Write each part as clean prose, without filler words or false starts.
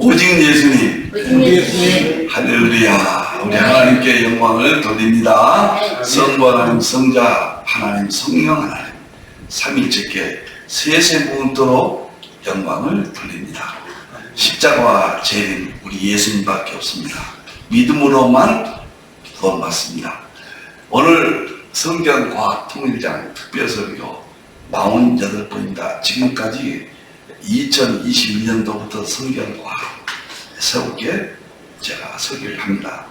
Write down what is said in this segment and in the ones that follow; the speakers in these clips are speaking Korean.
오직 예수님. 할렐루야. 우리 하나님께 영광을 돌립니다. 성부 하나님, 성자 하나님, 성령 하나님, 삼위일체께 세세무분토록 영광을 돌립니다. 십자가와 재림 우리 예수님밖에 없습니다. 믿음으로만 구원받습니다. 오늘 성경과학통일장 특별설교 48번입니다. 지금까지 2021년도부터 성경과학 새롭게 제가 설교를 합니다.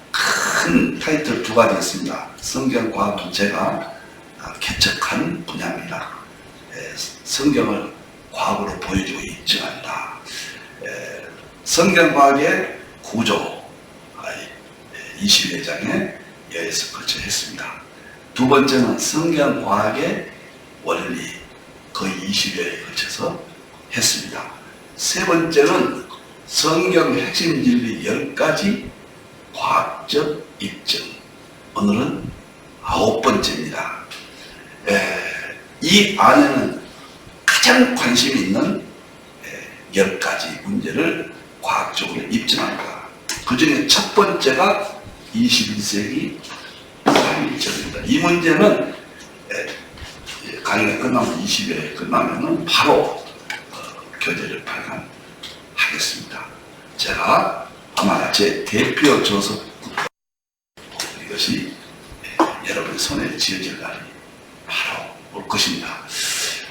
큰 타이틀 두 가지 있습니다. 성경과학은 제가 개척한 분야입니다. 성경을 과학으로 보여주고 입증한다. 성경과학의 구조 21장에 여기서 걸쳐 했습니다. 두 번째는 성경과학의 원리 거의 20여에 걸쳐서 했습니다. 세 번째는 성경 핵심 진리 10가지 과학적 입증. 오늘은 9번째입니다. 이 안에는 가장 관심 있는 10가지 문제를 과학적으로 입증합니다. 그 중에 첫 번째가 21세기 삼위일체입니다. 이 문제는 강의가 끝나면 20회 끝나면은 바로 교재를 발간하겠습니다. 제가 아마 제 대표 저서부터 이것이 여러분 손에 쥐어질 날이 바로 올 것입니다.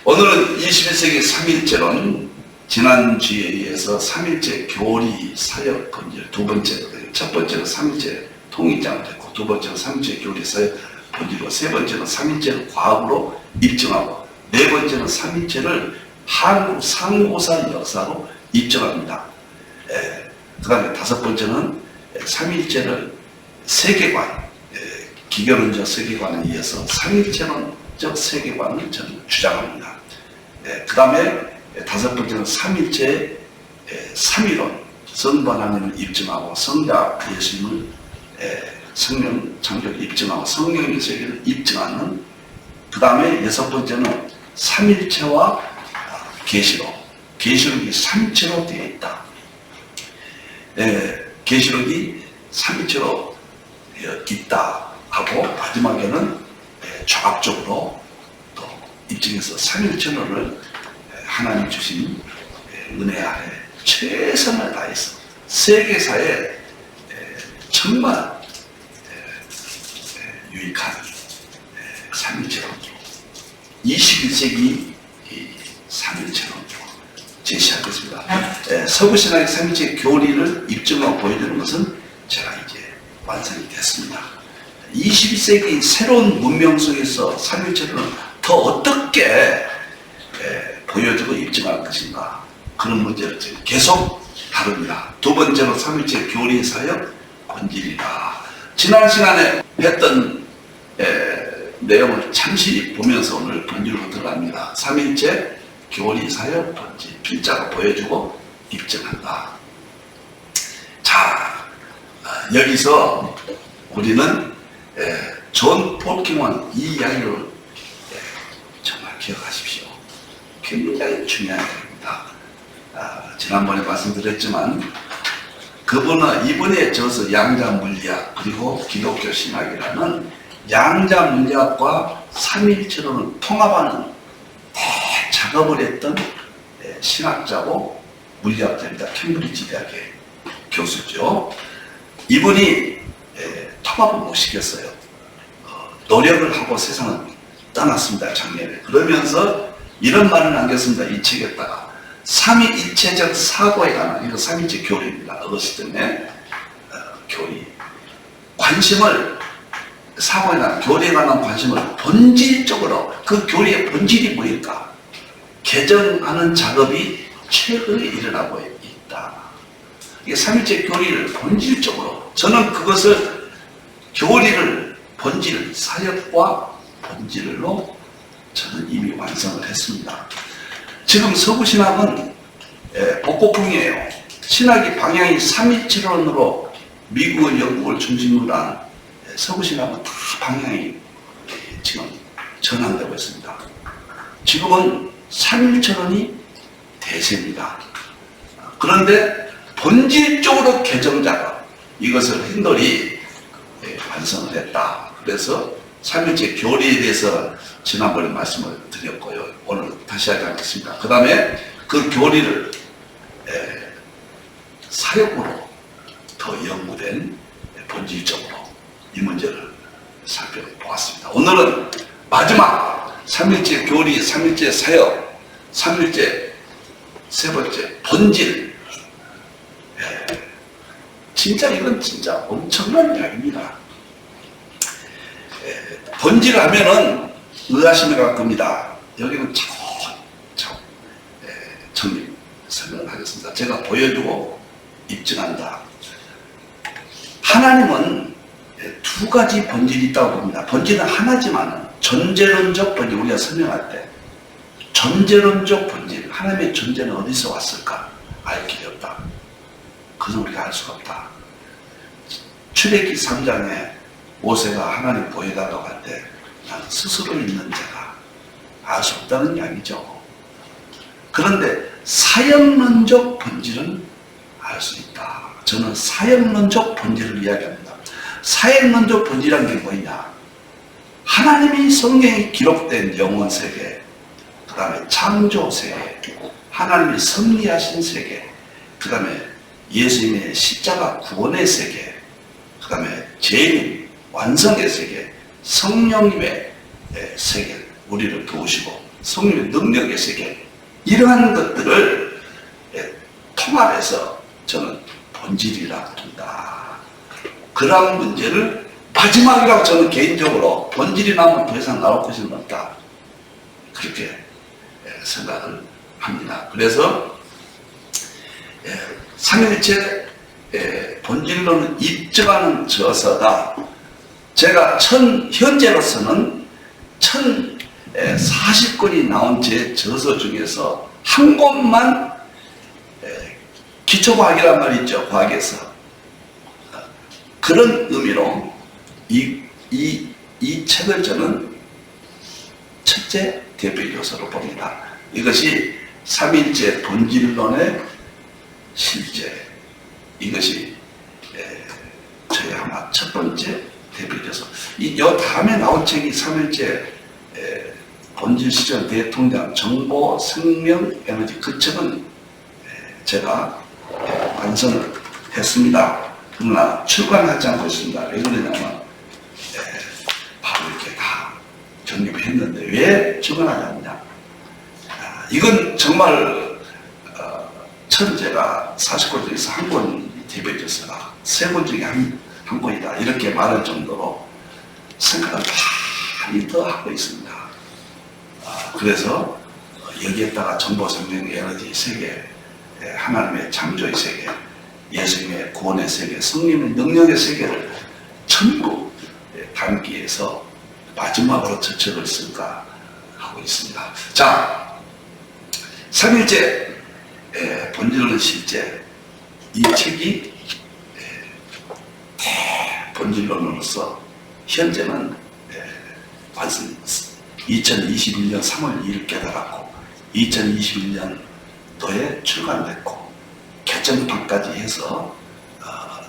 오늘은 21세기 삼위일체론, 지난주에 의해서 삼위일체 교리 사역 본질 두 번째거든요. 첫 번째는 삼위일체 통일장을 됐고, 두 번째는 삼위일체 교리 사역 본질로, 세 번째는 삼위일체를 과학으로 입증하고, 네 번째는 삼위일체를 한국 상고사 역사로 입증합니다. 그 다음에 다섯 번째는 삼위일체를 세계관, 기결론적 세계관에 의해서 삼위일체론적 세계관을 저는 주장합니다. 그 다음에 다섯 번째는 삼위일체의 삼위론, 성부 하나님을 입증하고, 성자 예수님을 성령 창조를 입증하고, 성령의 세계를 입증하는. 그 다음에 여섯 번째는 삼위일체와 계시록, 계시록이 삼위일체로 되어 있다. 계시록이 삼위일체로 있다 하고, 마지막에는 종합적으로 또 입증해서 삼위일체론을 하나님 주신 은혜 아래 최선을 다해서 세계사에 정말 유익한 삼위일체론, 21세기 삼위일체론 제시하겠습니다. 서구신학의 삼위일체 교리를 입증하고 보여주는 것은 제가 이제 완성이 됐습니다. 21세기 새로운 문명 속에서 삼위일체론을 더 어떻게 보여주고 입증할 것인가, 그런 문제를 지금 계속 다룹니다. 두 번째로 삼위일체 교리 사역 본질이다. 지난 시간에 했던 내용을 잠시 보면서 오늘 본질로 들어갑니다. 삼위일체 교리 사역 본질, 필자로 보여주고 입증한다. 자, 여기서 우리는 존 폴킹원 이 이야기를 정말 기억하십시오. 굉장히 중요한 이야기입니다. 지난번에 말씀드렸지만 그분은 이분의 저서 양자물리학 그리고 기독교 신학이라는 양자물리학과 삼위일체론을 통합하는 대작업을 했던 신학자고 물리학자입니다. 캠브리지 대학의 교수죠. 이분이 통합을 못 시켰어요. 노력을 하고 세상을 떠났습니다. 작년에. 그러면서 이런 말을 남겼습니다. 이 책에다가 삼위일체적 사고에 관한, 이거 삼위일체 교리입니다. 어거스틴의 교리, 관심을, 사고에 관한, 교리에 관한 관심을 본질적으로, 그 교리의 본질이 뭐일까? 개정하는 작업이 최근에 일어나고 있다. 이게 삼위일체 교리를 본질적으로, 저는 그것을 교리를 본질, 사역과 본질로 저는 이미 완성을 했습니다. 지금 서구신학은 복고풍이에요. 신학의 방향이 삼위일체론으로 미국은 영국을 중심으로 한 서구신학은 다 방향이 지금 전환되고 있습니다. 지금은 삼위일체론이 대세입니다. 그런데 본질적으로 개정 작업, 이것을 핸들이 완성을 했다. 그래서 삼일째 교리에 대해서 지난번에 말씀을 드렸고요. 오늘 다시 하겠습니다. 그 다음에 그 교리를 사역으로 더 연구된 본질적으로 이 문제를 살펴보았습니다. 오늘은 마지막 삼일째 교리, 삼일째 사역, 삼일째 세 번째 본질. 진짜 이건 진짜 엄청난 이야기입니다. 본질 하면은 의아심이 갈 겁니다. 여기는 정리 설명을 하겠습니다. 제가 보여주고 입증한다. 하나님은 두 가지 본질이 있다고 봅니다. 본질은 하나지만 존재론적 본질, 우리가 설명할 때 존재론적 본질, 하나님의 존재는 어디서 왔을까? 알 길이 없다. 그것은 우리가 알 수가 없다. 출애굽기 3장에 모세가 하나님 보여달라고 할 때 나는 스스로 있는 자가 알 수 없다는 이야기죠. 그런데 사역론적 본질은 알 수 있다. 저는 사역론적 본질을 이야기합니다. 사역론적 본질이란 게 뭐냐? 하나님이 성경에 기록된 영원 세계, 그 다음에 창조 세계, 하나님이 섭리하신 세계, 그 다음에 예수님의 십자가 구원의 세계, 그 다음에 재림, 완성의 세계, 성령님의 세계, 우리를 도우시고 성령의 능력의 세계, 이러한 것들을 통합해서 저는 본질이라고 본다. 그러한 문제를 마지막이라고 저는 개인적으로 본질이 나오면 더 이상 나올 것은 없다. 그렇게 생각을 합니다. 그래서 삼일체 본질론을 입증하는 저서가 제가 현재로서는 1040권이 나온 제 저서 중에서 한 권만 기초과학이란 말이 있죠. 과학에서. 그런 의미로 이 책을 저는 첫째 대표교서로 봅니다. 이것이 삼일체 본질론의 실제, 이것이 저희 아마 첫 번째 대표교서. 요 다음에 나온 책이 삼일체 본질 시절 대통령 정보 생명 에너지, 그 책은 제가 완성을 했습니다. 그러나 출간하지 않고 있습니다. 왜 그러냐면 바로 이렇게 다 정립을 했는데 왜 출간하지 않냐? 이건 정말 제가 40권 중에서 한 권 대표교서가 3권 중에 한 권이다, 이렇게 말할 정도로 생각을 많이 더 하고 있습니다. 그래서 여기에다가 정보생명 에너지 세계, 하나님의 창조의 세계, 예수님의 구원의 세계, 성령의 능력의 세계를 전부 담기 위해서 마지막으로 저 책을 쓸까 하고 있습니다. 자, 삼일째 본질론 실제, 이 책이 본질론으로서 현재는 완성, 2021년 3월 2일 깨달았고 2021년도에 출간됐고 개정판까지 해서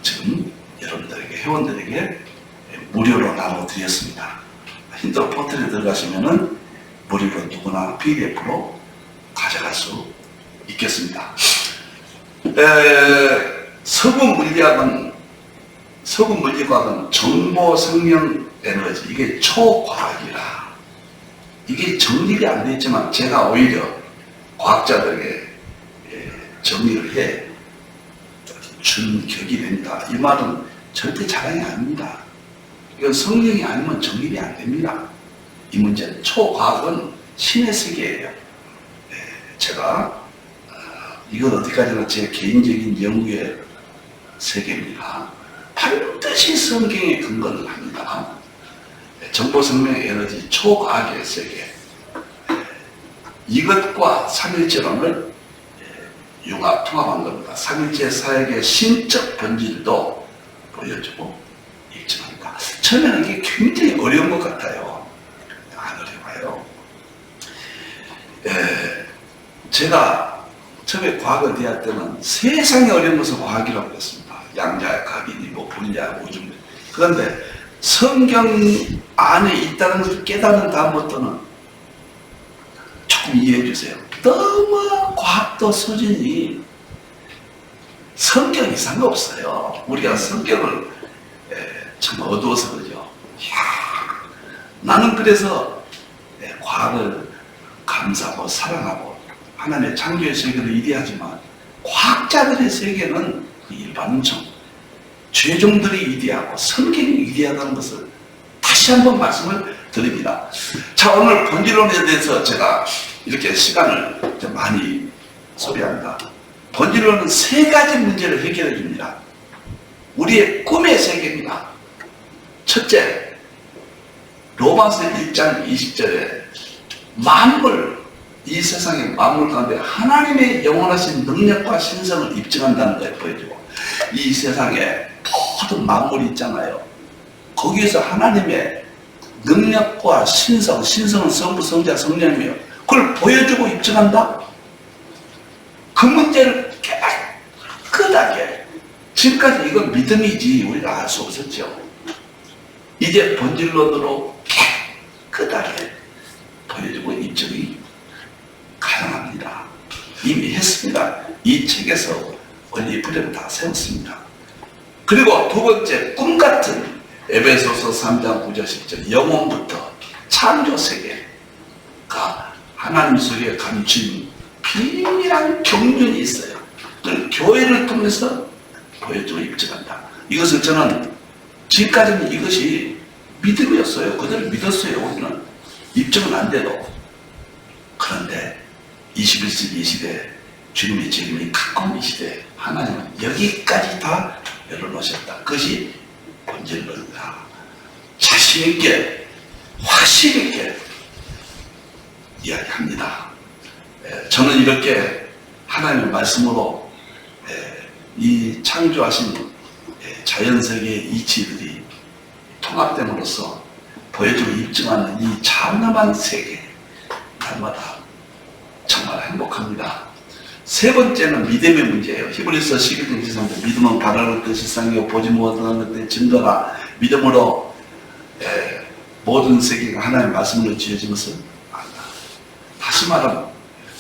지금 여러분들에게, 회원들에게 무료로 나눠드렸습니다. 힌트로 포털에 들어가시면은 무료로 누구나 PDF로 가져갈 수 있겠습니다. 서구 물리학은 정보 생명 에너지, 이게 초과학이라, 이게 정립이 안 되어 있지만 제가 오히려 과학자들에게 정리를 해 준 격이 됩니다. 이 말은 절대 자랑이 아닙니다. 이건 성령이 아니면 정립이 안 됩니다. 이 문제는 초과학은 신의 세계예요. 제가 이건 어디까지나 제 개인적인 연구의 세계입니다. 반드시 성경에 근거를 합니다. 정보생명 에너지 초과학의 세계, 이것과 삼일체론을 통합한 겁니다. 삼일체 사역의 신적 본질도 보여주고 입증합니다. 처음에는 이게 굉장히 어려운 것 같아요. 안 어려워요. 제가 처음에 과학을 대할 때는 세상에 어려운 것을 과학이라고 했습니다. 양자, 각이니, 뭐 분자, 우주. 그런데 성경 안에 있다는 것을 깨닫는 다음부터는 조금 이해해 주세요. 너무 과학도 수준이 성경 이상 없어요. 우리가 성경을 참 어두워서 그러죠. 나는 그래서 과학을 감사하고 사랑하고 하나님의 창조의 세계를 이해하지만 과학자들의 세계는 일반적 죄종들이 위대하고 성경이 위대하다는 것을 다시 한번 말씀을 드립니다. 자, 오늘 본질론에 대해서 제가 이렇게 시간을 많이 소비합니다. 본질론은 세 가지 문제를 해결해 줍니다. 우리의 꿈의 세계입니다. 첫째, 로마서 1장 20절에 만물, 이 세상의 만물 가운데 하나님의 영원하신 능력과 신성을 입증한다는 걸 보여주고, 이 세상에 모든 만물이 있잖아요. 거기에서 하나님의 능력과 신성은 성부, 성자, 성령이며 그걸 보여주고 입증한다? 그 문제를 깨끗하게, 지금까지 이건 믿음이지 우리가 알 수 없었죠. 이제 본질론으로 깨끗하게 보여주고 입증이 가능합니다. 이미 했습니다. 이 책에서 원리 프레임을 다 세웠습니다. 그리고 두 번째, 꿈같은 에베소서 3장 9절 10절 영혼부터 창조 세계가 하나님 속에 감춘 비밀한 경륜이 있어요. 그걸 교회를 통해서 보여주고 입증한다. 이것을 저는 지금까지는 이것이 믿음이었어요. 그들을 믿었어요. 우리는 입증은 안 돼도. 그런데 21세기 이 시대, 주님의 재림이 가까운 이 시대에 하나님은 여기까지 다 열어놓으셨다. 그것이 본질론이다. 자신있게, 확신있게 이야기합니다. 저는 이렇게 하나님의 말씀으로 이 창조하신 자연세계의 이치들이 통합됨으로써 보여주고 입증하는 이 장엄한 세계, 날마다 정말 행복합니다. 세 번째는 믿음의 문제예요. 히브리서 11장 13절 믿음은 바라는 뜻이 상이고 보지 못하는 것들의 증거라. 믿음으로 모든 세계가 하나님의 말씀으로 지어진 것은 안다. 다시 말하면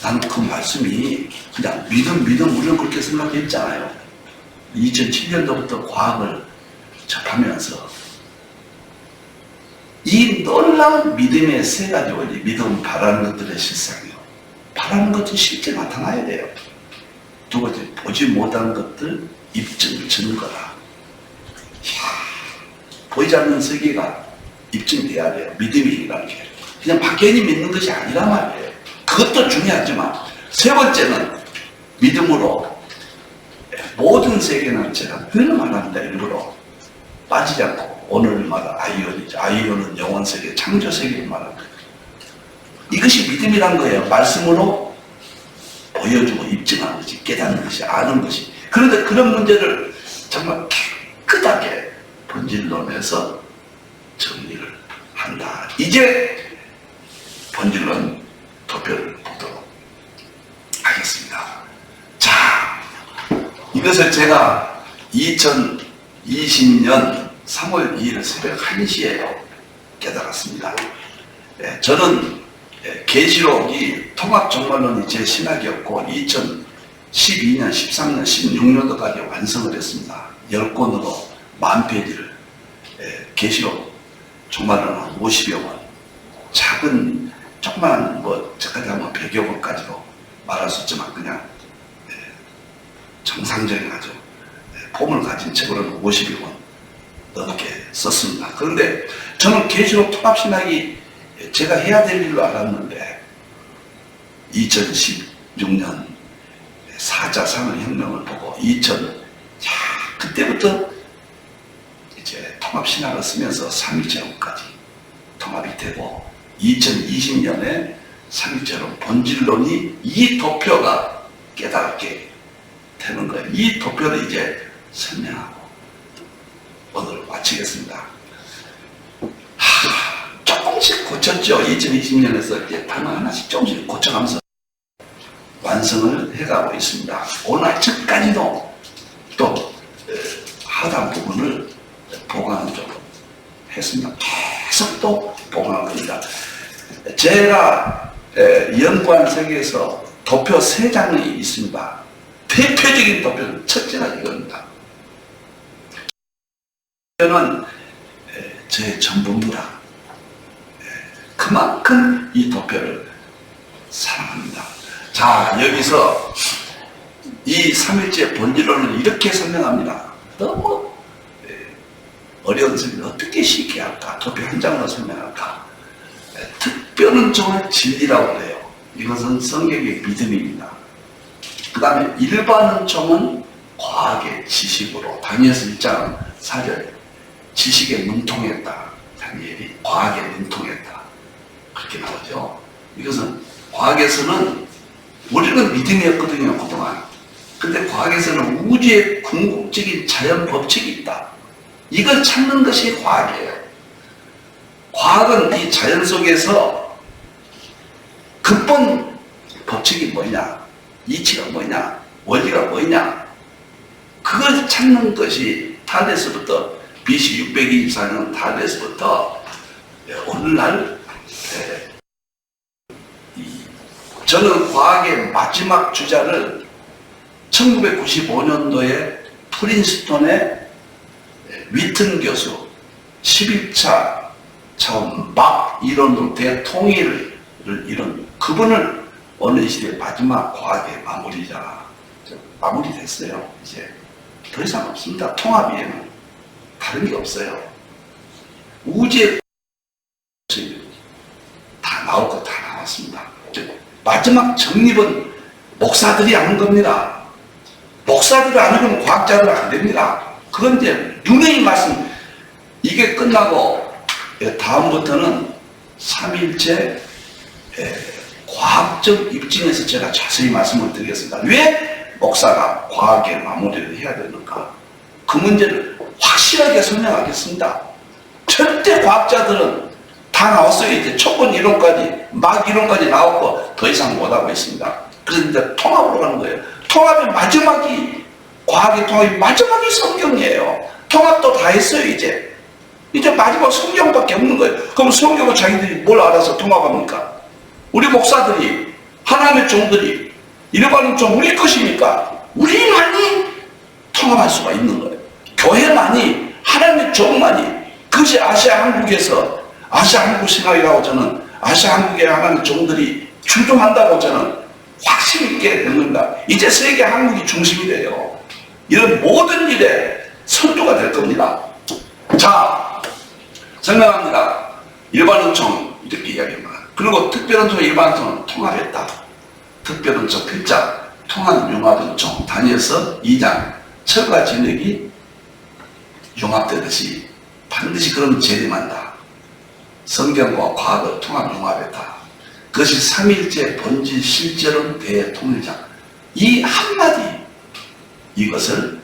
나는 그 말씀이 그냥 믿음 우리는 그렇게 생각했잖아요. 2007년도부터 과학을 접하면서 이 놀라운 믿음의 세 가지 원리, 믿음은 바라는 것들의 실상이요, 바라는 것은 실제 나타나야 돼요. 두 번째, 보지 못하는 것들 입증, 증거라. 보이지 않는 세계가 입증돼야 돼요. 믿음이라는 게 그냥 막연히 믿는 것이 아니란 말이에요. 그것도 중요하지만 세 번째는 믿음으로 모든 세계는 제가 늘 말합니다. 일부러 빠지지 않고 오늘 말한 아이온이죠. 아이온은 영원 세계, 창조 세계를 말합니다. 이것이 믿음이란 거예요. 말씀으로 보여주고 입증하는 것이, 깨닫는 것이, 아는 것이. 그런데 그런 문제를 정말 깨끗하게 본질론에서 정리를 한다. 이제 본질론 도표를 보도록 하겠습니다. 자, 이것을 제가 2020년 3월 2일 새벽 1시에 깨달았습니다. 저는 계시록이 통합종말론이 제 신학이었고 2012년, 13년, 16년도까지 완성을 했습니다. 10권으로 10,000페이지를. 계시록 종말론은 50여 권, 작은 조그만 저까지 하면 100여 권까지도 말할 수 있지만 그냥 정상적인 아주 폼을 가진 책으로는 50여 권 넘게 썼습니다. 그런데 저는 계시록 통합신학이 제가 해야 될 일로 알았는데 2016년 4차 산업혁명을 보고 그때부터 이제 통합신학을 쓰면서 삼위제론까지 통합이 되고 2020년에 삼위제론 본질론이 이 도표가 깨닫게 되는 거예요. 이 도표를 이제 설명하고 오늘 마치겠습니다. 조금씩 고쳤죠. 2020년에서 이제 단어 하나씩 조금씩 고쳐가면서 완성을 해가고 있습니다. 오늘 아침까지도 또 하단 부분을 보강을 좀 했습니다. 계속 또 보강할 겁니다. 제가 연구한 세계에서 도표 3장이 있습니다. 대표적인 도표는 첫째가 이겁니다. 저는 제 전부입니다. 그만큼 이 도표를 사랑합니다. 자, 여기서 이 삼일째 본질론을 이렇게 설명합니다. 너무 어려운 설명, 어떻게 쉽게 할까? 도표 한 장으로 설명할까? 특별은 정말 진리라고 해요. 이것은 성경의 믿음입니다. 그 다음에 일반은 총은 과학의 지식으로, 다니엘서 1장 4절, 지식에 능통했다. 다니엘이 과학에 능통했다. 그렇게 나오죠. 이것은 과학에서는, 우리는 믿음이었거든요, 그동안. 근데 과학에서는 우주의 궁극적인 자연 법칙이 있다. 이걸 찾는 것이 과학이에요. 과학은 이 자연 속에서 근본 법칙이 뭐냐, 이치가 뭐냐, 원리가 뭐냐, 그걸 찾는 것이 탈레스부터 BC 624년 탈레스부터 오늘날 저는 과학의 마지막 주자를 1995년도에 프린스턴의 위튼 교수 11차 차원 막 이론으로 대통일을 이룬 그분을 어느 시대의 마지막 과학의 마무리자, 마무리됐어요. 이제 더 이상 없습니다. 통합이에는 다른 게 없어요. 우주의 다 나올 거 다 나왔습니다. 마지막 정립은 목사들이 하는 겁니다. 목사들이 안 하면 과학자들은 안 됩니다. 그건 이제 유명히 말씀, 이게 끝나고 다음부터는 삼일체 과학적 입증에서 제가 자세히 말씀을 드리겠습니다. 왜 목사가 과학의 마무리를 해야 되는가? 그 문제를 확실하게 설명하겠습니다. 절대 과학자들은 다 나왔어요. 이제 초본 이론까지, 막 이론까지 나왔고 더 이상 못하고 있습니다. 그래서 이제 통합으로 가는 거예요. 통합의 마지막이, 과학의 통합이 마지막이 성경이에요. 통합도 다 했어요. 이제 마지막 성경밖에 없는 거예요. 그럼 성경을 자기들이 뭘 알아서 통합합니까? 우리 목사들이, 하나님의 종들이, 일반인 종 우리 것이니까 우리만이 통합할 수가 있는 거예요. 교회만이, 하나님의 종만이, 그것이 아시아 한국에서, 아시아 한국 생각이라고 저는, 아시아 한국의 하나님의 종들이 출동한다고 저는 확신 있게 된 겁니다. 이제 세계 한국이 중심이 돼요. 이런 모든 일에 선두가 될 겁니다. 자, 설명합니다. 일반은총 이렇게 이야기합니다. 그리고 특별은총, 일반은총은 통합했다. 특별은총 필자, 통합융합은총, 다니엘서 2장, 철과 진흙이 융합되듯이 반드시 그런 재림한다. 성경과 과학을 통합융합했다. 그것이 삼일째 본질 실제로는 대통일장. 이 한마디, 이것을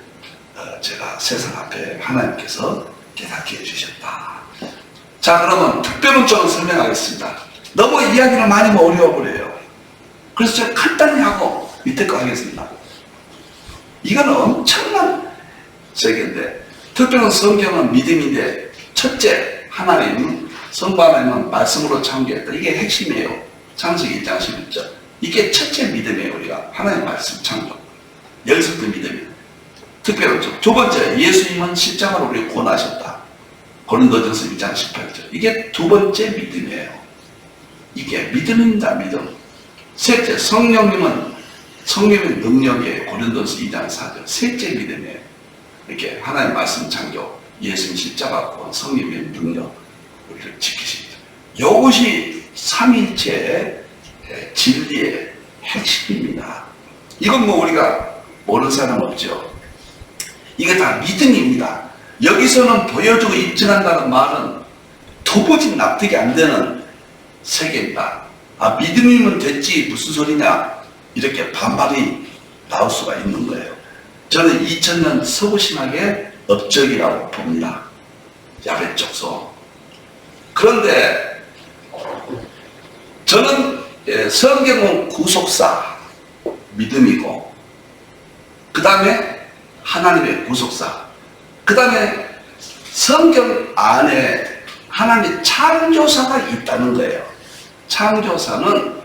제가 세상 앞에 하나님께서 깨닫게 해주셨다. 자, 그러면 특별은총을 설명하겠습니다. 너무 이야기를 많이 하면 어려워버려요. 그래서 제가 간단히 하고 밑에 거 하겠습니다. 이건 엄청난 세계인데, 특별한 성경은 믿음인데, 첫째, 하나님은 성부 하나님은 말씀으로 창조했다. 이게 핵심이에요. 창세기 1장 11절. 이게 첫째 믿음이에요. 우리가 하나님 말씀 창조. 여기서부터 믿음이에요. 특별한 점. 두 번째, 예수님은 십자가로 우리를 구원하셨다. 고린도전서 1장 18절. 이게 두 번째 믿음이에요. 이게 믿음입니다. 믿음. 셋째, 성령님은 성령의 능력이에요. 고린도전서 2장 4절. 셋째 믿음이에요. 이렇게 하나님 말씀 창조, 예수님 십자가 구원, 성령의 능력, 우리를 지키십니다. 이것이 삼일체의 진리의 핵심입니다. 이건 뭐 우리가 모르는 사람 없죠. 이게 다 믿음입니다. 여기서는 보여주고 입증한다는 말은 도무지 납득이 안 되는 세계입니다. 아, 믿음이면 됐지 무슨 소리냐, 이렇게 반발이 나올 수가 있는 거예요. 저는 2000년 서구신학의 업적이라고 봅니다. 야베 족소. 그런데 저는 성경은 구속사, 믿음이고, 그 다음에 하나님의 구속사, 그 다음에 성경 안에 하나님의 창조사가 있다는 거예요. 창조사는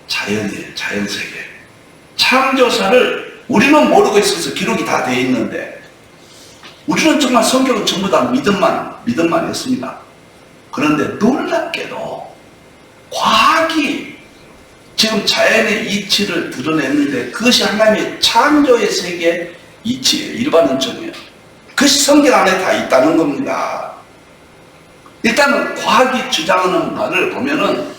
자연이에요. 자연세계. 창조사를 우리는 모르고 있어서 기록이 다 되어 있는데, 우리는 정말 성경은 전부 다 믿음만 했습니다. 그런데 놀랍게도 과학이 지금 자연의 이치를 드러냈는데, 그것이 하나님의 창조의 세계의 이치예요. 일반론적이에요. 그것이 성경 안에 다 있다는 겁니다. 일단은 과학이 주장하는 말을 보면은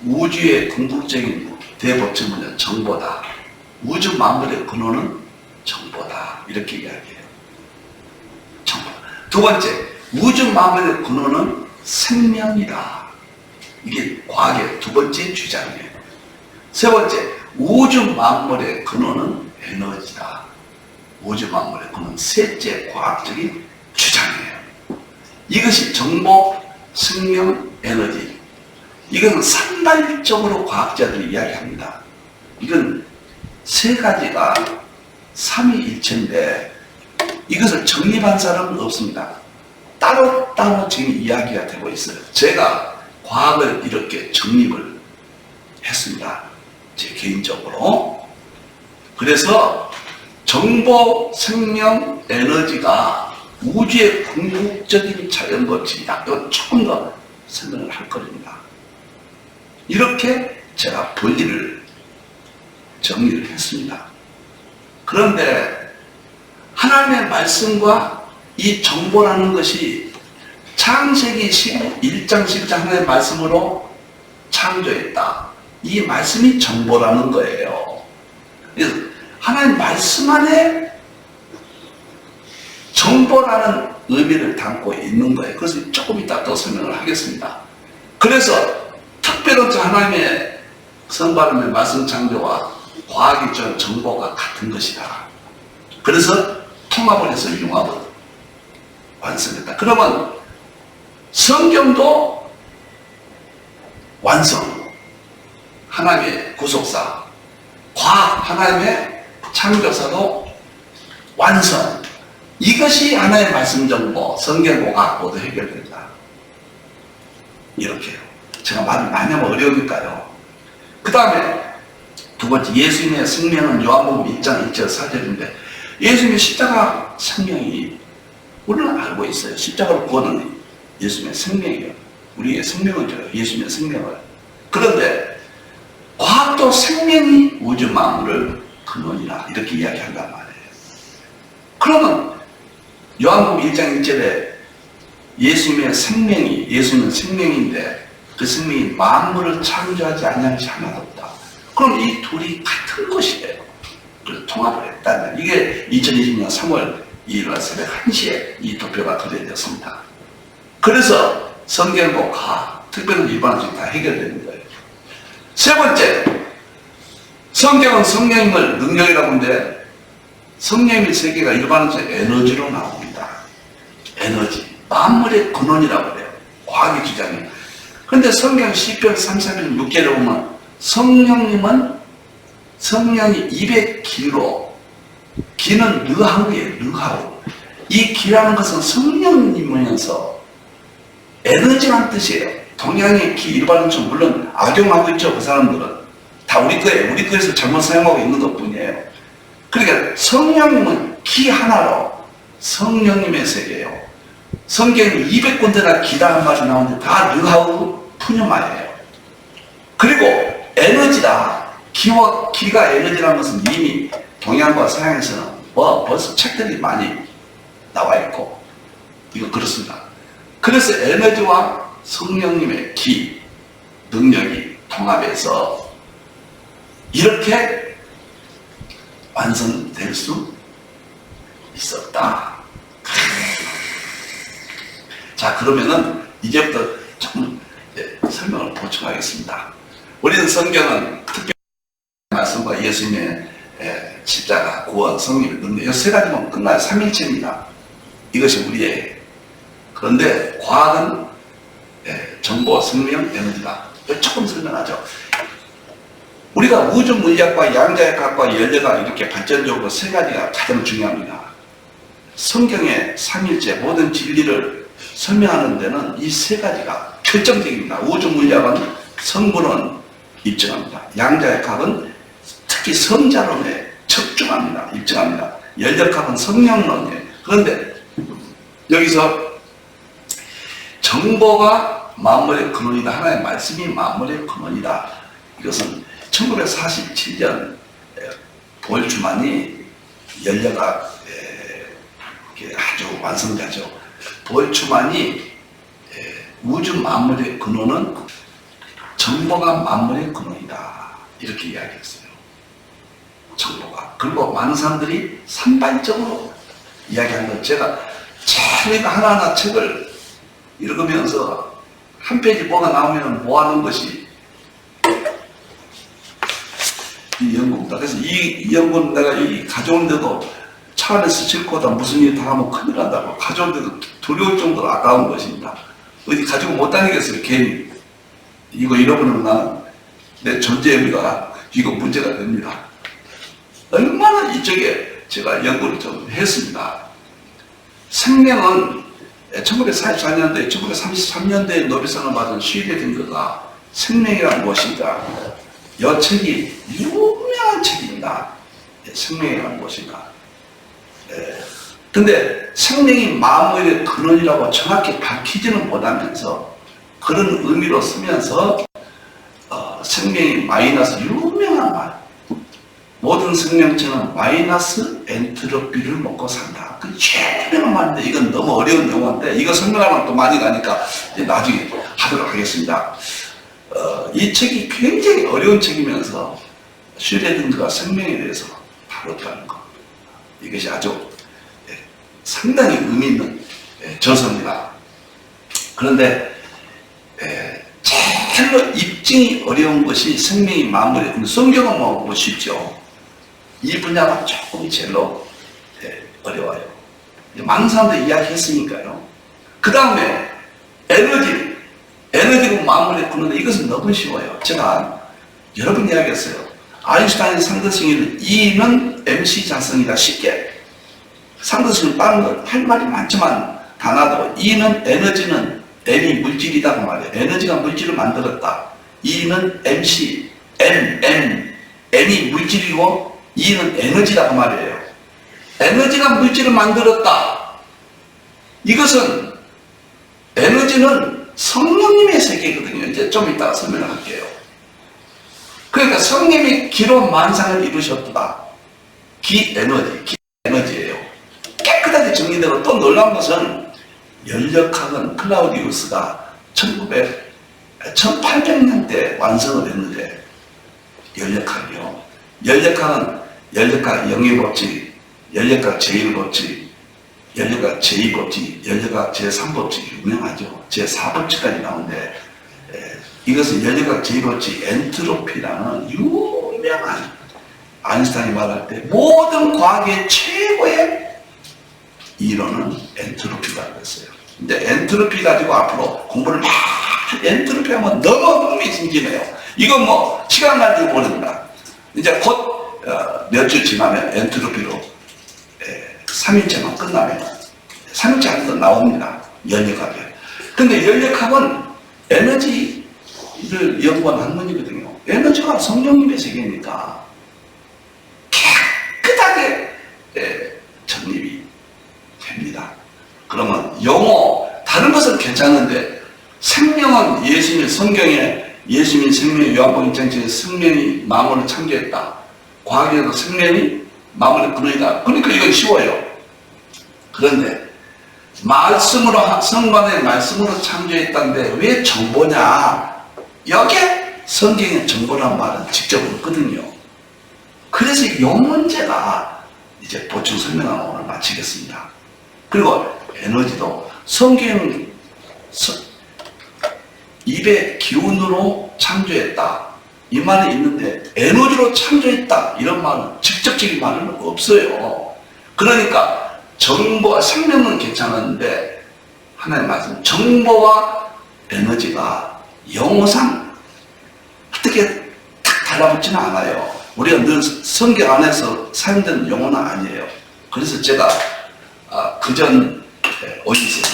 우주의 궁극적인 대법칙은 정보다. 우주 만물의 근원은 정보다. 이렇게 이야기해요. 정보. 두 번째, 우주 만물의 근원은 생명이다. 이게 과학의 두 번째 주장이에요. 세 번째, 우주 만물의 근원은 에너지다. 우주 만물의 근원, 셋째 과학적인 주장이에요. 이것이 정보, 생명, 에너지. 이건 산발적으로 과학자들이 이야기합니다. 이건 세 가지가 삼위일체인데 이것을 정립한 사람은 없습니다. 따로따로 지금 이야기가 되고 있어요. 제가 과학을 이렇게 정립을 했습니다. 제 개인적으로. 그래서 정보, 생명, 에너지가 우주의 궁극적인 자연법칙이다. 이건 조금 더 설명을 할 겁니다. 이렇게 제가 분리를 정리를 했습니다. 그런데 하나님의 말씀과 이 정보라는 것이 창세기 1장 10장 하나님의 말씀으로 창조했다. 이 말씀이 정보라는 거예요. 그래서 하나님 말씀 안에 정보라는 의미를 담고 있는 거예요. 그래서 조금 이따 또 설명을 하겠습니다. 그래서 특별한 하나님의 성발음의 말씀 창조와 과학이 준 정보가 같은 것이다. 그래서 통합을 해서 융합을 완성했다. 그러면 성경도 완성, 하나님의 구속사, 과학, 하나님의 창조사도 완성. 이것이 하나의 말씀 정보, 성경과 모두 해결된다. 이렇게요. 제가 말을 많이 하면 어려우니까요. 그 다음에 두 번째, 예수님의 생명은 요한복음 1장 1절 4절인데, 예수님의 십자가 생명이 우리는 알고 있어요. 십자가로 구원은 예수님의 생명이에요. 우리의 생명을 줘요. 예수님의 생명을. 그런데 과학도 생명이 우주 만물을 근원이라 이렇게 이야기한단 말이에요. 그러면 요한복음 1장 1절에 예수님의 생명인데 그 생명이 만물을 창조하지 않는 것이 하나도 없다. 그럼 이 둘이 같은 것이에요. 그래서 통합을 했다는, 이게 2020년 3월 2일 새벽 1시에 이 도표가 도래되었습니다. 그래서 성경과 과학, 특별히 일반적으로 다 해결되는 거예요. 세 번째, 성경은 성령님을 능력이라고 하는데 성령의 세계가 일반적으로 에너지로 나옵니다. 에너지, 만물의 근원이라고 그래요. 과학의 주장이에요. 그런데 성경 시편 33편 6절에 보면 성령이 입의 기로, 기는 르하우예요. 르하우. 이 기라는 것은 성령님이면서 에너지란 뜻이에요. 동양의 기 일반적으로 물론 악용하고 있죠. 그 사람들은 다 우리 거예요. 우리 거에서 잘못 사용하고 있는 것 뿐이에요. 그러니까 성령님은 기 하나로 성령님의 세계예요. 성경에 200군데나 기다 한 말이 나오는데 다 르하우 푸념말이에요. 그리고 에너지다. 기가 에너지라는 것은 이미 동양과 서양에서는 벌써 책들이 많이 나와 있고, 이거 그렇습니다. 그래서 에너지와 성령님의 기, 능력이 통합해서 이렇게 완성될 수 있었다. 자, 그러면은 이제부터 조금 설명을 보충하겠습니다. 우리는 성경은 특별히 말씀과 예수님의 십자가, 구원, 성령의 능력, 이 세 가지만 끝나요. 삼일체입니다. 이것이 우리의. 그런데 과학은 정보, 생명, 에너지다. 조금 설명하죠. 우리가 우주 물리학과 양자역학과 연력학 이렇게 발전적으로 세 가지가 가장 중요합니다. 성경의 삼일체 모든 진리를 설명하는 데는 이 세 가지가 결정적입니다. 우주 물리학은 성분은 입증합니다. 양자역학은 특히 성자론에 집중합니다. 입증합니다. 연력학은 성령론이에요. 그런데 여기서 정보가 만물의 근원이다. 하나의 말씀이 만물의 근원이다. 이것은 1947년 볼츠만이 연력학 아주 완성자죠. 볼츠만이 우주 만물의 근원은 정보가 만물의 근원이다. 이렇게 이야기했어요. 정보가. 그리고 많은 사람들이 산발적으로 이야기한 건 제가 참 하나하나 책을 읽으면서 한 페이지 뭐가 나오면 뭐 하는 것이 이 연구입니다. 그래서 이 연구는 내가 이 가져온데도 차 안에서 싣고 다 무슨 일이 당하면 큰일 난다고 가져온데도 두려울 정도로 아까운 것입니다. 어디 가지고 못 다니겠어요. 괜히 이거 잃어버리면 나는 내 존재 의미가 이거 문제가 됩니다. 얼마나 이쪽에 제가 연구를 좀 했습니다. 생명은 1944년도에 1933년도에 노벨상을 받은 슈레딩거가 생명이란 무엇인가 이 책이 유명한 책입니다. 생명이란 무엇인가. 근데 생명이 만물의 근원이라고 정확히 밝히지는 못하면서 그런 의미로 쓰면서 생명이 마이너스 유명한 말 모든 생명체는 마이너스 엔트로피를 먹고 산다. 그 유명한 말인데 이건 너무 어려운 용어인데 이거 설명하면 또 많이 가니까 나중에 하도록 하겠습니다. 이 책이 굉장히 어려운 책이면서 슈레딩거가 생명에 대해서 다뤘다는 것 이것이 아주 상당히 의미 있는 저서입니다. 그런데 제일로 입증이 어려운 것이 생명이 만물의 근원. 성경은 뭐 쉽죠. 이 분야가 조금 제일로 어려워요. 많은 사람들이 이야기했으니까요. 그 다음에 에너지가 만물의 근원인데 이것은 너무 쉬워요. 제가 여러 번 이야기했어요. 아인슈타인의 상대성에는 E는 MC 자성이다. 쉽게 상대성은 다른 걸 할 말이 많지만 다 놔도 E는 에너지는 M이 물질이다 그 말이에요. 에너지가 물질을 만들었다. E는 MC, M이 물질이고 E는 에너지다 그 말이에요. 에너지가 물질을 만들었다. 이것은 에너지는 성령님의 세계거든요. 이제 좀 이따가 설명할게요. 그러니까 성령님이 기로 만상을 이루셨다. 기 에너지예요. 깨끗하게 정리되고 또 놀라운 것은 연력학은 클라우디우스가 1800년대 완성을 했는데 연력학이요. 연력학은 연력학 영의법칙, 연력학 제1법칙, 연력학 제2법칙, 연력학 제3법칙 유명하죠. 제4법칙까지 나오는데 이것은 연력학 제2법칙 엔트로피라는 유명한 아인슈타인이 말할 때 모든 과학의 최고의 이론은 엔트로피라고 했어요. 근데 엔트로피 가지고 앞으로 공부를 막 엔트로피 하면 너무 흥미진진해요. 이건 뭐 시간 가지고 모릅니다. 이제 곧 몇 주 지나면 엔트로피로 3일째만 끝나면 3일째 안에도 나옵니다. 연력학이. 근데 연력학은 에너지를 연구한 학문이거든요. 에너지가 성령님의 세계니까 깨끗하게 정립이 됩니다. 그러면 용어 다른 것은 괜찮은데 생명은 예수님의 성경에 예수님이 생명의 요한복음 1장에 생명이 만물을 창조했다. 과학에도 생명이 만물의 근원이다. 그러니까 이건 쉬워요. 그런데 말씀으로 성관의 말씀으로 창조했다는데 왜 정보냐? 여기에 성경의 정보란 말은 직접 없거든요. 그래서 이 문제가 이제 보충 설명하고 오늘 마치겠습니다. 그리고 에너지도 성경 입의 기운으로 창조했다. 이 말이 있는데 에너지로 창조했다. 이런 말은 직접적인 말은 없어요. 그러니까 정보와 생명은 괜찮은데 하나님 말씀 정보와 에너지가 영어상 어떻게 딱 달라붙지는 않아요. 우리가 늘 성경 안에서 사용되는 용어는 아니에요. 그래서 제가 그전 어디서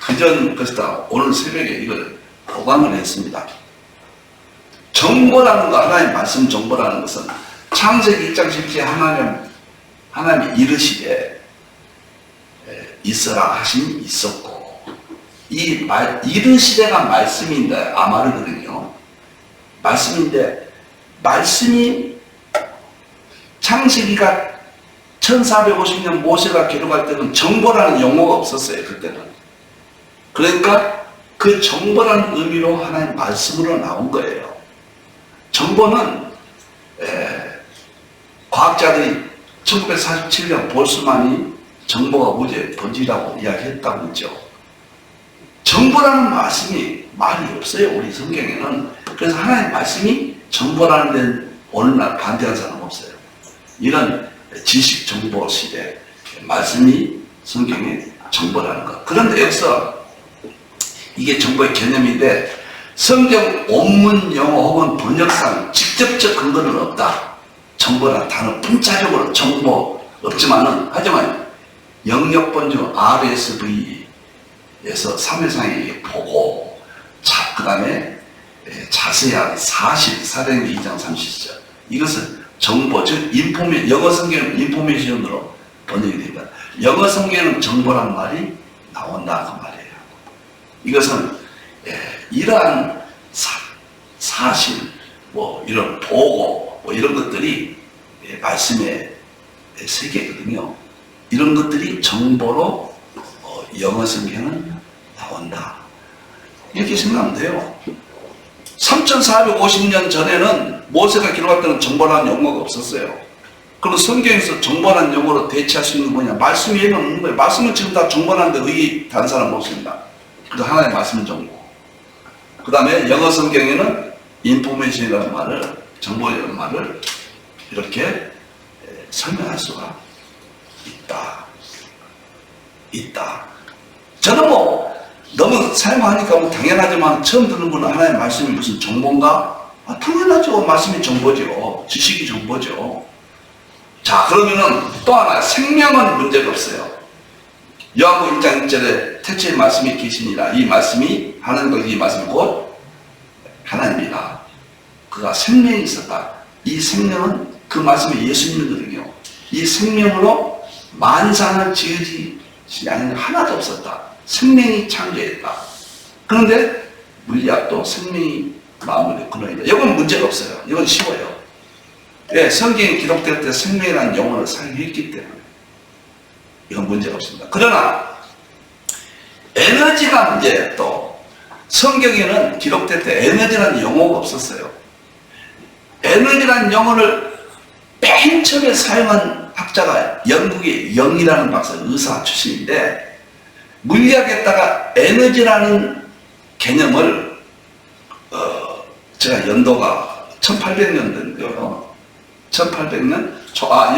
그전 그랬다 오늘 새벽에 이걸 보강을 했습니다. 정보라는 거, 하나님 말씀 정보라는 것은 창세기 1장 17절 하나님이 이르시되 있어라 하심이 있었고, 이르시되가 말씀인데 아마르거든요. 말씀인데 말씀이 창세기가 1450년 모세가 기록할 때는 정보라는 용어가 없었어요. 그때는. 그러니까 그 정보라는 의미로 하나님 말씀으로 나온 거예요. 정보는 과학자들이 1947년 볼스만이 정보가 우주의 본질이라고 이야기했다고 했죠. 정보라는 말이 없어요. 우리 성경에는. 그래서 하나님 말씀이 정보라는 데는 오늘날 반대한 사람 없어요. 이런 지식 정보 시대 말씀이 성경의 정보라는 것. 그런데 여기서 이게 정보의 개념인데 성경 원문 영어 혹은 번역상 직접적 근거는 없다. 정보란 단어 분자적으로 정보 없지만은, 하지만 영역본 중 RSV에서 3회상에게 보고, 그 다음에 자세한 사실, 사도행전 2장 30절. 이것은 정보, 즉 영어 성경은 인포메이션으로 번역이 됩니다. 영어 성경은 정보란 말이 나온다 그 말이에요. 이것은 이러한 사실, 이런 보고, 이런 것들이 말씀의 세계거든요. 이런 것들이 정보로 영어 성경은 나온다. 이렇게 생각하면 돼요. 3450년 전에는 모세가 기록할 때는 정보라는 용어가 없었어요. 그럼 성경에서 정보라는 용어로 대체할 수 있는 게 뭐냐? 말씀 외에는 없는 거예요. 말씀은 지금 다 정보라는데 의의 다른 사람 없습니다. 그래서 하나의 말씀은 정보. 그 다음에 영어 성경에는 인포메이션이라는 말을, 정보라는 말을 이렇게 설명할 수가 있다. 저는 너무 사용하니까 당연하지만 처음 듣는 분은 하나님의 말씀이 무슨 정보인가? 당연하죠. 말씀이 정보죠. 지식이 정보죠. 자, 그러면은 또 하나, 생명은 문제가 없어요. 요한복음 1장 1절에 태초에 말씀이 계시니라. 이 말씀이 하나님과 이 말씀이 곧 하나님이라. 그가 생명이 있었다. 이 생명은 그 말씀이 예수님이거든요. 이 생명으로 만상을 지으지 하나도 없었다. 생명이 창조했다. 그런데 물리학도 생명이 마음을 근원이다. 이건 문제가 없어요. 이건 쉬워요. 성경에 기록될 때 생명이라는 용어를 사용했기 때문에 이건 문제가 없습니다. 그러나 에너지가 문제예요. 또 성경에는 기록될 때 에너지라는 용어가 없었어요. 에너지라는 용어를 맨 처음에 사용한 학자가 영국의 영이라는 박사, 의사 출신인데, 물리학에다가 에너지라는 개념을 제가 연도가 1800년대인데요. 1800년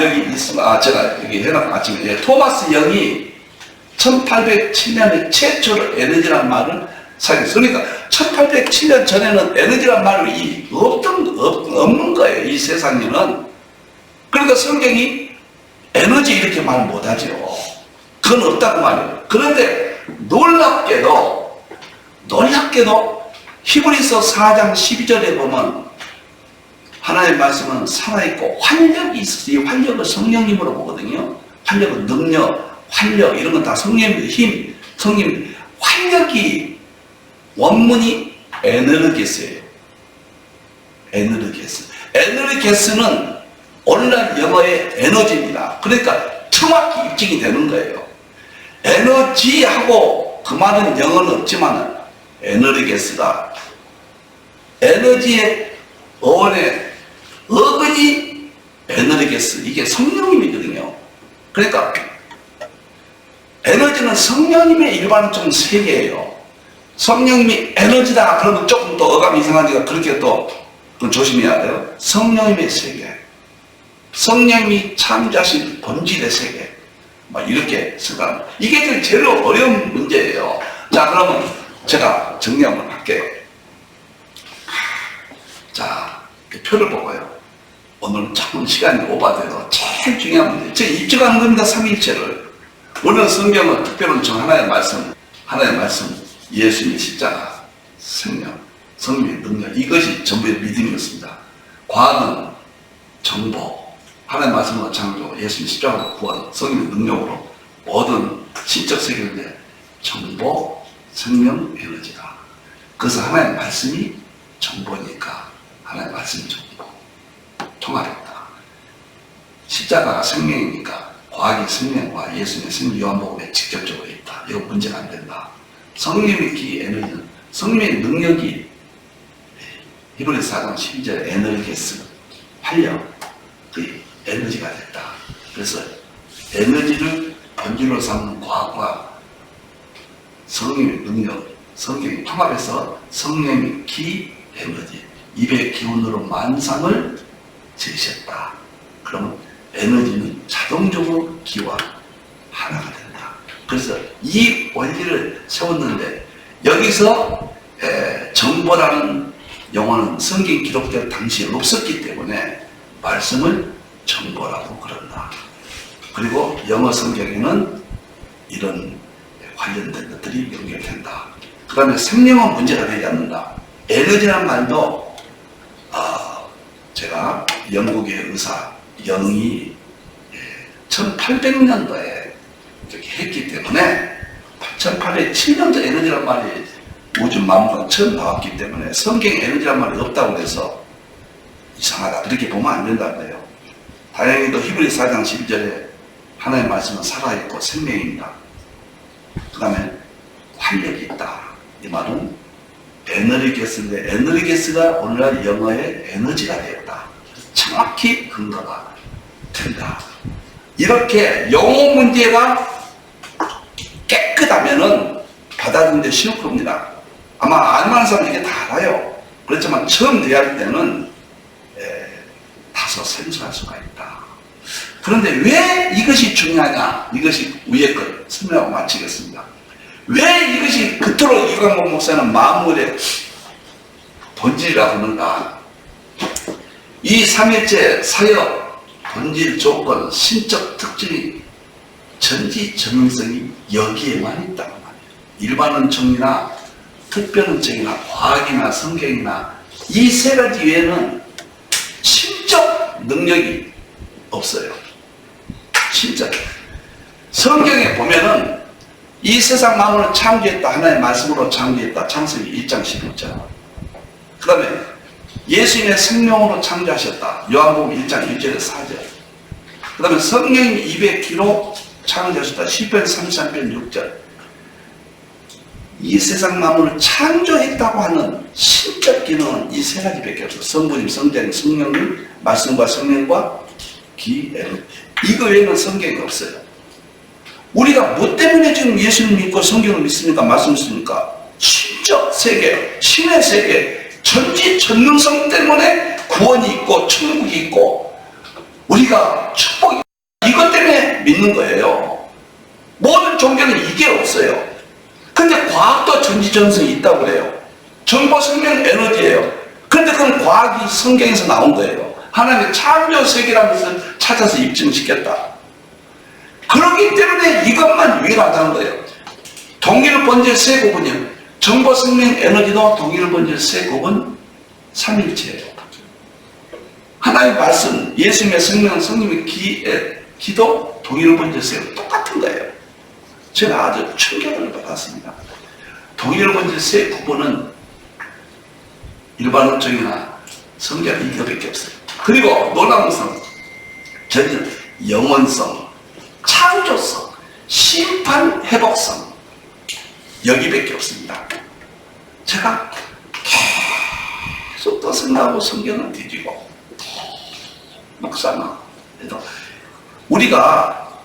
여기 있습니다. 제가 여기 해놨고 아침에 토마스 영이 1807년에 최초로 에너지라는 말을 사용했어요. 그러니까 1807년 전에는 에너지라는 말이 없는 거예요. 이 세상에는. 그러니까 성경이 에너지 이렇게 말 못하죠. 그건 없다고 말이에요. 그런데 놀랍게도 히브리서 4장 12절에 보면 하나님의 말씀은 살아있고 활력이 있어서 이 활력을 성령님으로 보거든요. 활력은 능력, 활력 이런 건 다 성령님의 힘, 성령 활력이 원문이 에너르게스예요. 에너르게스는 오늘날 영어의 에너지입니다. 그러니까 정확히 입증이 되는 거예요. 에너지하고 그 말은 영어는 없지만 에너르게스다. 에너지의 어원의 어근이 에너르게스, 이게 성령님이거든요. 그러니까 에너지는 성령님의 일반적인 세계예요. 성령님이 에너지다 그러면 조금 또 어감이 이상하니까 그렇게 또 조심해야 돼요. 성령님의 세계, 성령님이 창조하신 본질의 세계, 이렇게 생각합니다. 이게 제일 어려운 문제예요. 자, 그러면 제가 정리 한번 할게요. 자, 표를 보고요. 오늘은 조금 시간이 오바돼도 제일 중요한 문제. 제가 입증하는 겁니다. 삼위일체를. 오늘 성경은 특별한 중 하나의 말씀, 예수님의 십자가, 생명, 성령의 능력, 이것이 전부의 믿음이었습니다. 과학은 정보, 하나의 말씀으로 창조, 예수님 십자가로 구원, 성령의 능력으로 모든 신적 세계인데 정보, 생명, 에너지다. 그래서 하나의 말씀이 정보니까 하나의 말씀이 정보. 통합했다. 십자가가 생명이니까 과학이 생명과 예수님의 생명 요한복음에 직접적으로 있다. 이거 문제가 안 된다. 성령의 기 에너지는 성령의 능력이 히브리서 4장 12절에 에너지게스 활력 그 에너지가 됐다. 그래서 에너지를 본질로 삼는 과학과 성령의 능력, 성경이 통합해서 성령의 기 에너지 입의 기운으로 만상을 제시했다. 그러면 에너지는 자동적으로 기와 하나가 된다. 그래서 이 원리를 세웠는데 여기서 정보라는 용어는 성경 기록될 당시에 없었기 때문에 말씀을 정보라고 그런다. 그리고 영어 성경에는 이런 관련된 것들이 연결된다. 그 다음에 생명은 문제가 되지 않는다. 에너지라는 말도 제가 영국의 의사 영이 1800년도에 이렇게 했기 때문에 1807년도 에너지란 말이 우주 만물가 처음 나왔기 때문에 성경에 에너지란 말이 없다고 해서 이상하다 그렇게 보면 안 된다고 해요. 다행히도 히브리서 4장 12절에 하나님의 말씀은 살아있고 생명입니다. 그 다음에 활력이 있다. 이 말은 에너지게스인데 에너지게스가 오늘날 영어의 에너지가 되었다. 정확히 근거가 된다. 이렇게 영어 문제가 깨끗하면은 받아들이는데 쉬울 겁니다. 아마 알만한 사람은 이게 다 알아요. 그렇지만 처음 대할 때는 다소 생소할 수가 있다. 그런데 왜 이것이 중요하냐? 이것이 위에 것 설명하고 마치겠습니다. 왜 이것이 그토록 이광복 목사는 만물의 본질이라고 하는가? 이 삼일체 사역, 본질, 조건, 신적 특징이 전지전능성이 여기에만 있다고 말이에요. 일반론청이나 특별론청이나 과학이나 성경이나 이 세 가지 외에는 신적 능력이 없어요. 진짜 성경에 보면은 이 세상 만물을 창조했다. 하나의 말씀으로 창조했다. 창세기 1장 11절. 그 다음에 예수님의 생명으로 창조하셨다. 요한복음 1장 1절에서 4절. 그 다음에 성령님 입의 귀로 창조하셨다. 시편 33편 6절. 이 세상 만물을 창조했다고 하는 신적 기능은 이 세 가지밖에 없어요. 성부님, 성자님, 성령님, 말씀과 성령과 기, 에너지. 이거 외에는 성경이 없어요. 우리가 뭐 때문에 지금 예수를 믿고 성경을 믿습니까? 말씀 믿습니까? 신적 세계, 신의 세계, 전지전능성 때문에 구원이 있고 천국이 있고 우리가 축복이 이것 때문에 믿는 거예요. 모든 종교는 이게 없어요. 근데 과학도 전지전능성이 있다고 그래요. 정보, 생명, 에너지예요. 그런데 그건 과학이 성경에서 나온 거예요. 하나님의 창조 세계라는 것을 찾아서 입증시켰다. 그렇기 때문에 이것만 유일하다는 거예요. 동일 본질 세 구분이요. 정보, 생명, 에너지도 동일 본질 세 구분 삼일체예요. 하나님의 말씀, 예수님의 생명, 성령의 기도 동일 본질 세 구분 똑같은 거예요. 제가 아주 충격을 받았습니다. 동일 본질 세 구분은 일반론적이나 성경 이거밖에 없어요. 그리고 놀라운 것은 저는 영원성, 창조성, 심판, 회복성 여기밖에 없습니다. 제가 계속 또 생각하고 성경을 뒤지고 묵상하고 해도 우리가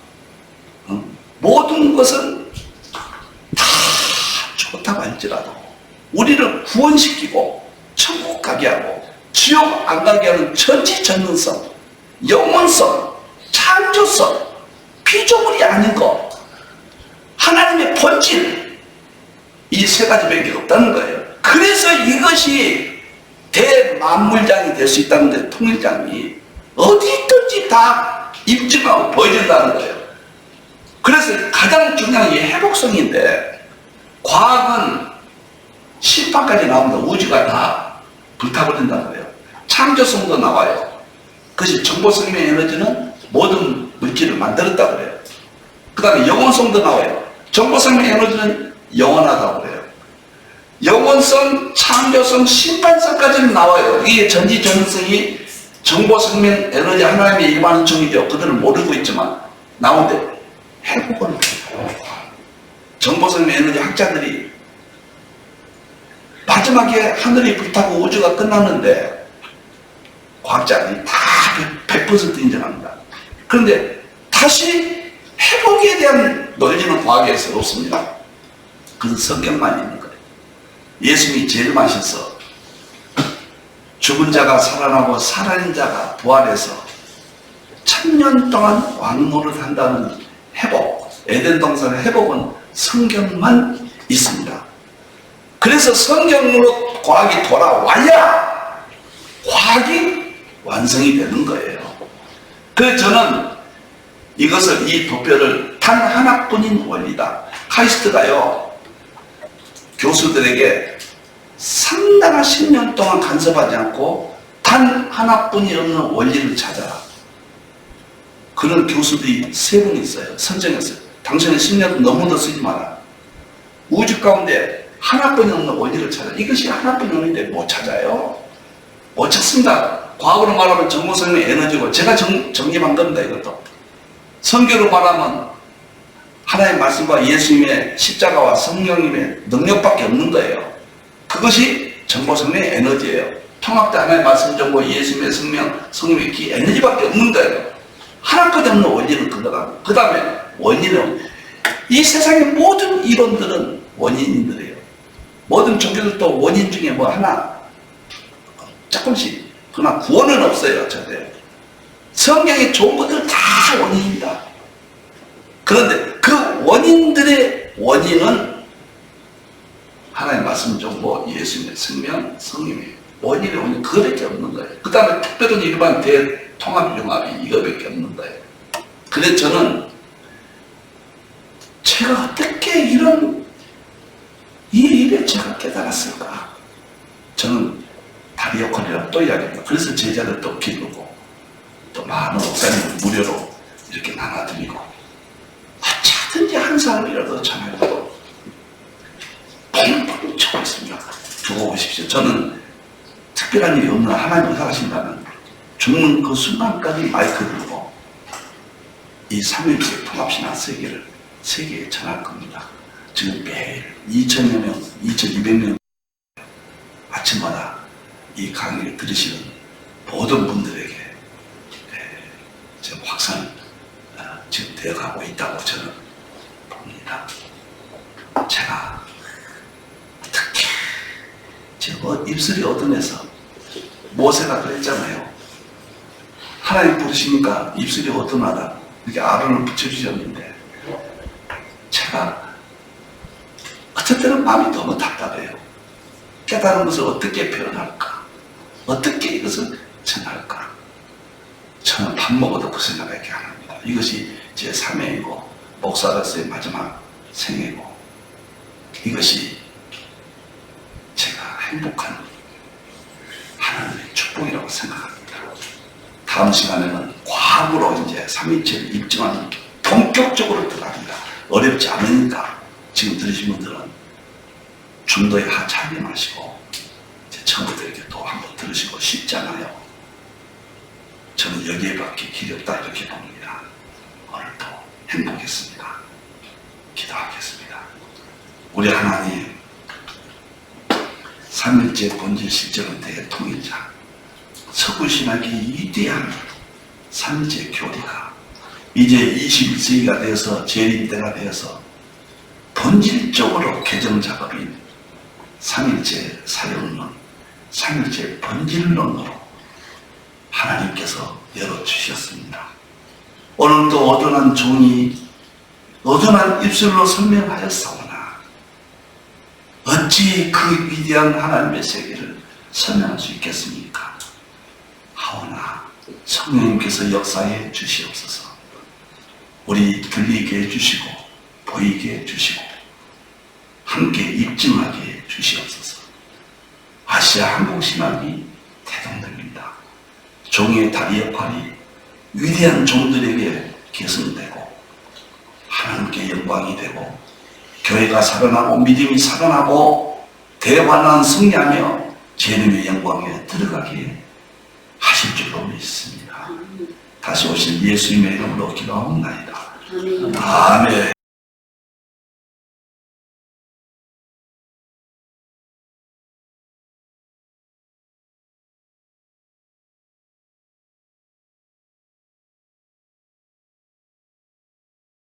모든 것은 다 좋다고 할지라도 우리를 구원시키고 천국 가게 하고 지옥 안 가게 하는 전지전능성, 영원성, 창조성, 피조물이 아닌 것, 하나님의 본질, 이 세 가지밖에 없다는 거예요. 그래서 이것이 대만물장이 될 수 있다는데 통일장이 어디 있든지 다 입증하고 보여준다는 거예요. 그래서 가장 중요한 게 회복성인데, 과학은 심판까지 나옵니다. 우주가 다 불타버린다는 거예요. 창조성도 나와요. 그것이 정보생명 에너지는 모든 물질을 만들었다고 그래요. 그 다음에 영원성도 나와요. 정보생명 에너지는 영원하다고 그래요. 영원성, 창조성, 심판성까지는 나와요. 이게 전지전능성이 정보생명 에너지 하나님의 일반 정의죠. 그들은 모르고 있지만 나오는데, 회복은 정보생명 에너지 학자들이 마지막에 하늘이 불타고 우주가 끝났는데 과학자들이 다 100% 인정합니다. 그런데 다시 회복에 대한 논리는 과학에서 없습니다. 그건 성경만 있는 거예요. 예수님이 제일 맛있어 죽은 자가 살아나고 살아난 자가 부활해서 1000년 동안 왕노릇 한다는 회복, 에덴 동산의 회복은 성경만 있습니다. 그래서 성경으로 과학이 돌아와야 과학이 완성이 되는 거예요. 그래서 저는 이것을, 이 도표를 단 하나뿐인 원리다. 카이스트가요, 교수들에게 상당한 10년 동안 간섭하지 않고 단 하나뿐이 없는 원리를 찾아라. 그런 교수들이 3분 있어요. 선정했어요. 당신은 10년 너무도 쓰지 마라. 우주 가운데 하나뿐이 없는 원리를 찾아. 이것이 하나뿐이 없는데 못 찾아요. 못 찾습니다. 과거로 말하면 정보생명 에너지고, 제가 정립한 겁니다. 이것도 성경으로 말하면 하나님의 말씀과 예수님의 십자가와 성령님의 능력밖에 없는 거예요. 그것이 정보생명 에너지예요. 통합된 하나님의 말씀 정보, 예수님의 성령의 기 에너지밖에 없는 거예요. 하나까지 없는 원리는 그거다. 그 다음에 원인은, 이 세상의 모든 이론들은 원인들이에요. 모든 종교들도 원인 중에 뭐 하나 조금씩, 그러나 구원은 없어요. 절대. 성경에 좋은 것들 다 원인입니다. 그런데 그 원인들의 원인은 하나님의 말씀 정보, 예수님의 생명, 성령의 원인의 원인, 그거밖에 없는 거예요. 그 다음에 특별한 일반 대통합융합이 이거밖에 없는 거예요. 그래서 저는 제가 어떻게 이 일을 제가 깨달았을까? 저는 다리 역할이라고 또 이야기합니다. 그래서 제자들 또 기르고, 또 많은 목사님을 무료로 이렇게 나눠드리고, 어차든지 한 사람이라도 전하고 펑펑 쳐고 있습니다. 두고 보십시오. 저는 특별한 일이 없는 하나님 의사하신다면 죽는 그 순간까지 마이크 들고 이 삼일째 통합신앙 세계에 전할 겁니다. 지금 매일 2000여 명, 2200명 아침마다 이 강의를 들으시는 모든 분들에게 지금 확산 지금 되어가고 있다고 저는 봅니다. 제가 어떻게 지금 입술이 어둠에서 모세가 그랬잖아요. 하나님 부르시니까 입술이 어둠하다 이렇게 아론을 붙여주셨는데, 제가 어떨 때는 마음이 너무 답답해요. 깨달은 것을 어떻게 표현할까? 어떻게 이것을 전할까? 저는 밥 먹어도 그 생각밖에 안 합니다. 이것이 제 사명이고 목사로서의 마지막 생애고, 이것이 제가 행복한 하나님의 축복이라고 생각합니다. 다음 시간에는 과학으로 이제 삼위일체를 입증하는 본격적으로 들어갑니다. 어렵지 않으니까 지금 들으신 분들은 중도에 하차하지 마시고 처음부터 이렇게 또 한번 들으시고, 쉽잖아요. 저는 여기에밖에 길이 없다 이렇게 봅니다. 오늘도 행복했습니다. 기도하겠습니다. 우리 하나님, 삼일째 본질 실제로 대통일자, 서구신학의 위대한 삼일째 교리가 이제 21세기가 돼서 재림때가 되어서 본질적으로 개정 작업인 삼일째 사용론, 삼일째 본질론으로 하나님께서 열어주셨습니다. 오늘도 어둔한 종이 어둔한 입술로 설명하였사오나 어찌 그 위대한 하나님의 세계를 설명할 수 있겠습니까? 하오나 성령님께서 역사해 주시옵소서. 우리 들리게 해주시고 보이게 해주시고 함께 입증하게 해주시옵소서. 아시아 한국신학이 태동됩니다. 종의 다리 역할이 위대한 종들에게 계승되고 하나님께 영광이 되고 교회가 살아나고 믿음이 살아나고 대환란 승리하며 재림의 영광에 들어가게 하실 줄로 믿습니다. 다시 오신 예수님의 이름으로 기도하옵나이다. 아멘.